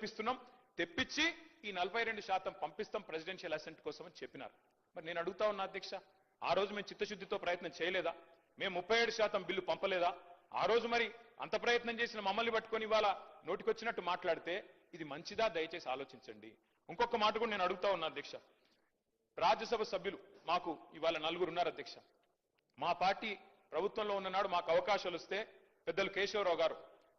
తెప్పిస్తున్నాం, తెప్పించి ఈ 42% పంపిస్తాం ప్రెసిడెన్షియల్ అసెంట్ కోసం అని చెప్పినారు. మరి నేను అడుగుతా ఉన్నా అధ్యక్ష, ఆ రోజు మేము చిత్తశుద్ధితో ప్రయత్నం చేయలేదా? మేము 37% బిల్లు పంపలేదా? ఆ రోజు మరి అంత ప్రయత్నం చేసిన మమ్మల్ని పట్టుకొని ఇవాళ నోటికొచ్చినట్టు మాట్లాడితే ఇది మంచిదా? దయచేసి ఆలోచించండి. ఇంకొక మాట కూడా నేను అడుగుతా ఉన్నా అధ్యక్ష, రాజ్యసభ సభ్యులు మాకు ఇవాళ 4 ఉన్నారు అధ్యక్ష. మా పార్టీ ప్రభుత్వంలో ఉన్ననాడు మాకు అవకాశాలు వస్తే పెద్దలు కేశవరావు గారు,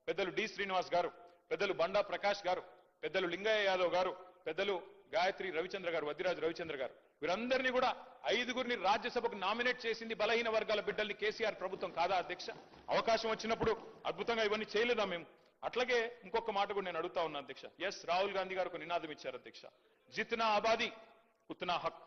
పెద్దలు డి శ్రీనివాస్ గారు, పెద్దలు బండా ప్రకాష్ గారు, పెద్దలు లింగయ్య యాదవ్ గారు, పెద్దలు గాయత్రి రవిచంద్ర గారు, వద్దిరాజు రవిచంద్ర గారు, వీరందరినీ కూడా 5గురిని రాజ్యసభకు నామినేట్ చేసింది బలహీన వర్గాల బిడ్డల్ని కేసీఆర్ ప్రభుత్వం కాదా అధ్యక్ష? అవకాశం వచ్చినప్పుడు అద్భుతంగా ఇవన్నీ చేయలేదా మేము? అట్లాగే ఇంకొక మాట కూడా నేను అడుగుతా ఉన్నా అధ్యక్ష. ఎస్, రాహుల్ గాంధీ గారు ఒక నినాదం ఇచ్చారు అధ్యక్ష, జిత్నా ఆబాదీ ఉత్నా హక్,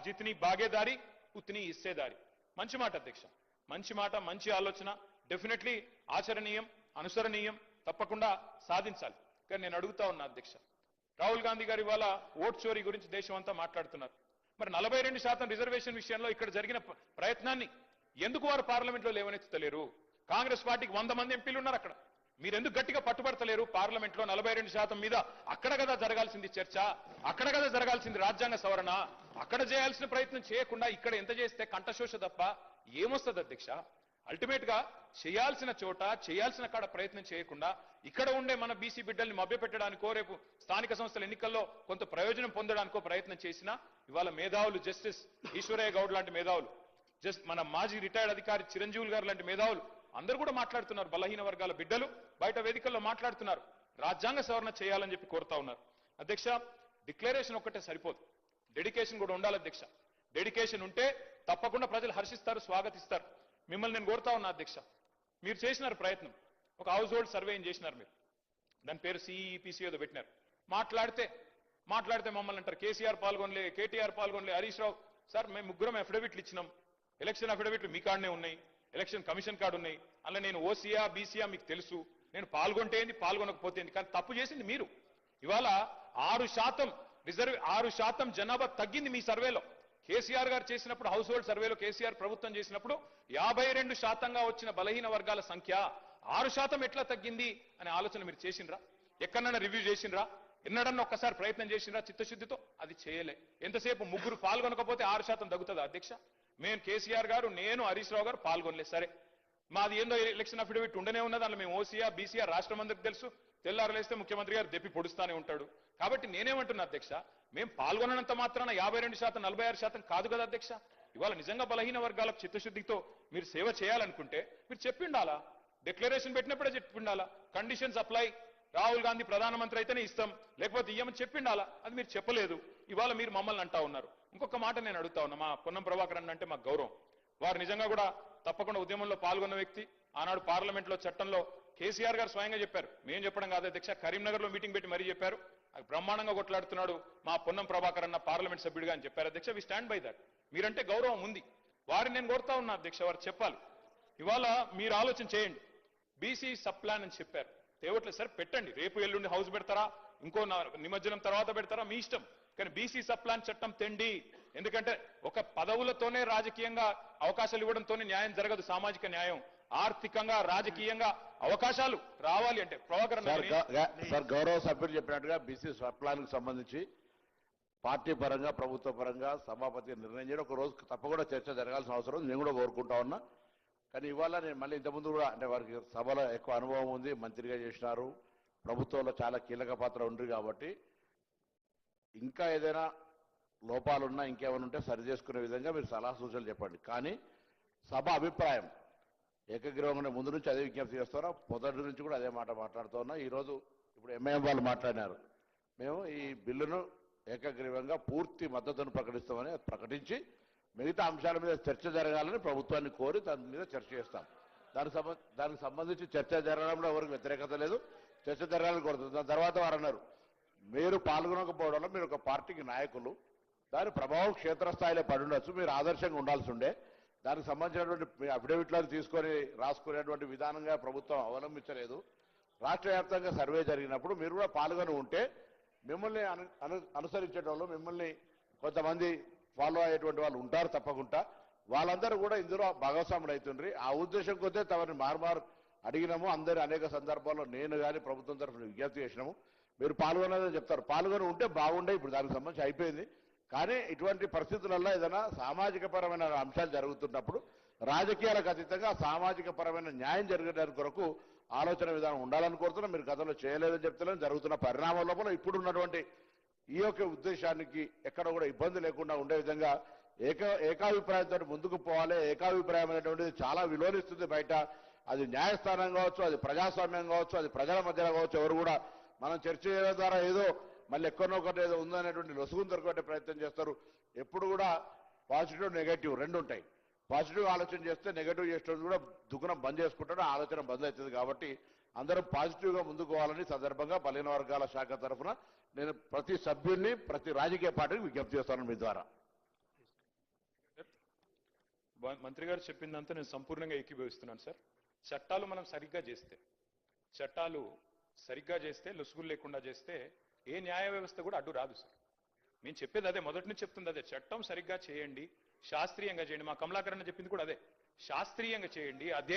జిత్నీ బాగేదారి ఉత్నీ హిస్సేదారి. మంచి మాట అధ్యక్ష, మంచి మాట, మంచి ఆలోచన, డెఫినెట్లీ ఆచరణీయం, అనుసరణీయం, తప్పకుండా సాధించాలి. కానీ నేను అడుగుతా ఉన్నా అధ్యక్ష, రాహుల్ గాంధీ గారు ఇవాళ ఓట్ చోరీ గురించి దేశం అంతా మాట్లాడుతున్నారు. మరి 42% రిజర్వేషన్ విషయంలో ఇక్కడ జరిగిన ప్రయత్నాన్ని ఎందుకు వారు పార్లమెంట్ లో లేవనెత్తలేరు? కాంగ్రెస్ పార్టీకి 100 మంది ఎంపీలు ఉన్నారు అక్కడ, మీరెందుకు గట్టిగా పట్టుబడతలేరు? పార్లమెంట్ లో 42% మీద అక్కడ కదా జరగాల్సింది చర్చ, అక్కడ కదా జరగాల్సింది రాజ్యాంగ సవరణ, అక్కడ చేయాల్సిన ప్రయత్నం చేయకుండా ఇక్కడ ఎంత చేస్తే కంఠశోష తప్ప ఏమొస్తుంది అధ్యక్ష? అల్టిమేట్ గా చేయాల్సిన చోట చేయాల్సిన కాడ ప్రయత్నం చేయకుండా ఇక్కడ ఉండే మన బీసీ బిడ్డల్ని మభ్యపెట్టడానికో రేపు స్థానిక సంస్థల ఎన్నికల్లో కొంత ప్రయోజనం పొందడానికో ప్రయత్నం చేసినా ఇవాళ మేధావులు, జస్టిస్ ఈశ్వరయ్య గౌడ్ లాంటి మేధావులు, మన మాజీ రిటైర్డ్ అధికారి చిరంజీవులు గారు లాంటి మేధావులు అందరూ కూడా మాట్లాడుతున్నారు. బలహీన వర్గాల బిడ్డలు బయట వేదికల్లో మాట్లాడుతున్నారు, రాజ్యాంగ సవరణ చేయాలని చెప్పి కోరుతా ఉన్నారు. అధ్యక్ష, డిక్లరేషన్ ఒక్కటే సరిపోదు, డెడికేషన్ కూడా ఉండాలి అధ్యక్ష. డెడికేషన్ ఉంటే తప్పకుండా ప్రజలు హర్షిస్తారు, స్వాగతిస్తారు. మిమ్మల్ని నేను కోరుతా ఉన్నా అధ్యక్ష, మీరు చేసినారు ప్రయత్నం, ఒక హౌస్ హోల్డ్ సర్వే చేసినారు మీరు, దాని పేరు సిఈపిసి ఏదో పెట్టినారు. మాట్లాడితే మమ్మల్ని అంటారు కేసీఆర్ పాల్గొనలే, కేటీఆర్ పాల్గొనలే, హరీష్ రావు. సార్ మేము 3 అఫిడవిట్లు ఇచ్చినాం, ఎలక్షన్ అఫిడవిట్లు మీ కాడనే ఉన్నాయి, ఎలక్షన్ కమిషన్ కార్డు ఉన్నాయి, అలా నేను ఓసీయా బీసీయా మీకు తెలుసు, నేను పాల్గొంటే ఏంది పాల్గొనకపోతే ఏంది, కానీ తప్పు చేసింది మీరు. ఇవాళ 6% జనాభా తగ్గింది మీ సర్వేలో. కేసీఆర్ గారు చేసినప్పుడు హౌస్ హోల్డ్ సర్వేలో కేసీఆర్ ప్రభుత్వం చేసినప్పుడు 52%గా వచ్చిన బలహీన వర్గాల సంఖ్య 6% ఎట్లా తగ్గింది అనే ఆలోచన మీరు చేసిండ్రా? ఎక్కడన్నా రివ్యూ చేసిండ్రా? ఎన్నడన్నా ఒక్కసారి ప్రయత్నం చేసిండ్రా చిత్తశుద్ధితో? అది చేయలే. ఎంతసేపు 3 పాల్గొనకపోతే 6% తగ్గుతుందా అధ్యక్ష? మేము కేసీఆర్ గారు, నేను, హరీష్ రావు గారు పాల్గొనలేదు. సరే, మాది ఏందో ఎలక్షన్ అఫిడవిట్ ఉండనే ఉన్నది, అందులో మేము ఓసీఆ బీసీఆ రాష్ట్రం అందరికి తెలుసు, తెల్లారలేస్తే ముఖ్యమంత్రి గారు దెప్పి పొడుస్తానే ఉంటాడు. కాబట్టి నేనేమంటున్నా అధ్యక్ష, మేము పాల్గొనంత మాత్రాన 52%, 46% కాదు కదా అధ్యక్ష. ఇవాళ నిజంగా బలహీన వర్గాలకు చిత్తశుద్ధితో మీరు సేవ చేయాలనుకుంటే మీరు చెప్పిండాలా, డిక్లరేషన్ పెట్టినప్పుడే చెప్పిండాలా, కండిషన్స్ అప్లై, రాహుల్ గాంధీ ప్రధానమంత్రి అయితేనే ఇస్తాం లేకపోతే ఇయ్యమని చెప్పిండాలా. అది మీరు చెప్పలేదు. ఇవాళ మీరు మమ్మల్ని అంటా ఉన్నారు. ఇంకొక మాట నేను అడుగుతా ఉన్నా, మా పొన్నం ప్రభాకర్ అన్న అంటే మాకు గౌరవం, వారు నిజంగా కూడా తప్పకుండా ఉద్యమంలో పాల్గొన్న వ్యక్తి. ఆనాడు పార్లమెంట్ లో చట్టంలో కేసీఆర్ గారు స్వయంగా చెప్పారు, మేము చెప్పడం కాదు అధ్యక్ష, కరీంనగర్ లో మీటింగ్ పెట్టి మరీ చెప్పారు, బ్రహ్మాండంగా కొట్లాడుతున్నాడు మా పొన్నం ప్రభాకర్ అన్న పార్లమెంట్ సభ్యుడిగా అని చెప్పారు అధ్యక్ష. We stand by that. మీరంటే గౌరవం ఉంది, వారిని నేను కోరుతా ఉన్నా అధ్యక్ష, వారు చెప్పాలి. ఇవాళ మీరు ఆలోచన చేయండి, బీసీ సబ్ ప్లాన్ అని చెప్పారు, తేవట్లేదు సార్, పెట్టండి, రేపు ఎల్లుండి హౌస్ పెడతారా, ఇంకో నిమజ్జనం తర్వాత పెడతారా మీ ఇష్టం, కానీ బీసీ సబ్ ప్లాన్ చట్టం తెండి. ఎందుకంటే ఒక పదవులతోనే రాజకీయంగా అవకాశాలు ఇవ్వడంతోనే న్యాయం జరగదు, సామాజిక న్యాయం, ఆర్థికంగా రాజకీయంగా అవకాశాలు రావాలి అంటే ప్రభాకర్ సార్ గౌరవ సభ్యులు చెప్పినట్టుగా బీసీ సబ్ ప్లాన్ కు సంబంధించి పార్టీ పరంగా ప్రభుత్వ పరంగా సభాపతి నిర్ణయం చేయడం ఒక రోజు తప్పకుండా చర్చ జరగాల్సిన అవసరం నేను కూడా కోరుకుంటా ఉన్నా. కానీ ఇవాళ నేను మళ్ళీ ఇంతకుముందు కూడా అంటే వారికి సభలో ఎక్కువ అనుభవం ఉంది, మంత్రిగా చేసినారు, ప్రభుత్వంలో చాలా కీలక పాత్ర ఉంది కాబట్టి ఇంకా ఏదైనా లోపాలున్నా ఇంకేమైనా ఉంటే సరి చేసుకునే విధంగా మీరు సలహా సూచనలు చెప్పండి. కానీ సభ అభిప్రాయం ఏకగ్రీవంగానే ముందు నుంచి అదే విజ్ఞప్తి చేస్తారా, మొదటి నుంచి కూడా అదే మాట మాట్లాడుతున్నా. ఈరోజు ఇప్పుడు ఎంఐఎం వాళ్ళు మాట్లాడినారు, మేము ఈ బిల్లును ఏకగ్రీవంగా పూర్తి మద్దతును ప్రకటిస్తామని ప్రకటించి మిగతా అంశాల మీద చర్చ జరగాలని ప్రభుత్వాన్ని కోరి దాని మీద చర్చ చేస్తాం. దానికి సంబంధించి చర్చ జరగడంలో ఎవరికి వ్యతిరేకత లేదు, చర్చ జరగాలని కోరుతుంది. దాని తర్వాత వారు అన్నారు, మీరు పాల్గొనకపోవడంలో మీరు ఒక పార్టీకి నాయకులు, దాని ప్రభావం క్షేత్రస్థాయిలో పడి ఉండొచ్చు, మీరు ఆదర్శంగా ఉండాల్సి ఉండే, దానికి సంబంధించినటువంటి అఫిడవిట్లను తీసుకొని రాసుకునేటువంటి విధానంగా ప్రభుత్వం అవలంబించలేదు. రాష్ట్ర వ్యాప్తంగా సర్వే జరిగినప్పుడు మీరు కూడా పాల్గొని ఉంటే మిమ్మల్ని అనుసరించేటోళ్ళు, మిమ్మల్ని కొంతమంది ఫాలో అయ్యేటువంటి వాళ్ళు ఉంటారు తప్పకుండా, వాళ్ళందరూ కూడా ఇందులో భాగస్వాములు అవుతుండ్రి. ఆ ఉద్దేశం కొద్దే తమని అడిగినాము. అందరి అనేక సందర్భాల్లో నేను కానీ ప్రభుత్వం తరఫున విజ్ఞప్తి చేసినాము. మీరు పాల్గొనదని చెప్తారు, పాల్గొని ఉంటే బాగుండే. ఇప్పుడు దానికి సంబంధించి అయిపోయింది. కానీ ఇటువంటి పరిస్థితులలో ఏదైనా సామాజిక పరమైన అంశాలు జరుగుతున్నప్పుడు రాజకీయాలకు అతీతంగా సామాజిక పరమైన న్యాయం జరిగేదాని కొరకు ఆలోచన విధానం ఉండాలని కోరుతున్నాం. మీరు గతంలో చేయలేదని చెప్తున్నాం. జరుగుతున్న పరిణామాల లోపల ఇప్పుడు ఉన్నటువంటి ఈ యొక్క ఉద్దేశానికి ఎక్కడ కూడా ఇబ్బంది లేకుండా ఉండే విధంగా ఏకాభిప్రాయంతో ముందుకు పోవాలి. ఏకాభిప్రాయం అనేటువంటిది చాలా విలువనిస్తుంది బయట. అది న్యాయస్థానం కావచ్చు, అది ప్రజాస్వామ్యం కావచ్చు, అది ప్రజల మధ్యలో కావచ్చు. ఎవరు కూడా మనం చర్చ చేయడం ద్వారా ఏదో మళ్ళీ ఎక్కడో ఒకటి ఏదో ఉందనేటువంటి లొసుగును దొరకబట్టే ప్రయత్నం చేస్తారు. ఎప్పుడు కూడా పాజిటివ్ నెగటివ్ రెండు ఉంటాయి. పాజిటివ్ ఆలోచన చేస్తే నెగటివ్ చేసేటప్పుడు కూడా దుకాణం బంద్ చేసుకుంటాడు, ఆలోచన బంద్ అవుతుంది. కాబట్టి అందరం పాజిటివ్ గా ముందుకు పోవాలని సందర్భంగా బలహీన వర్గాల శాఖ తరఫున నేను ప్రతి సభ్యుడిని ప్రతి రాజకీయ పార్టీకి విజ్ఞప్తి చేస్తాను మీ ద్వారా. మంత్రి గారు చెప్పిందంతా నేను సంపూర్ణంగా ఏకీభవిస్తున్నాను సార్. చట్టాలు మనం సరిగ్గా చేస్తే లొసుగులు లేకుండా చేస్తే ఏ న్యాయ వ్యవస్థ కూడా అడ్డు రాదు సార్. నేను చెప్పేది అదే, మొదటి నుంచి చెప్తుంది అదే. చట్టం సరిగ్గా చేయండి, శాస్త్రీయంగా చేయండి. మా కమలాకరణ చెప్పింది కూడా అదే, శాస్త్రీయంగా చేయండి. అదే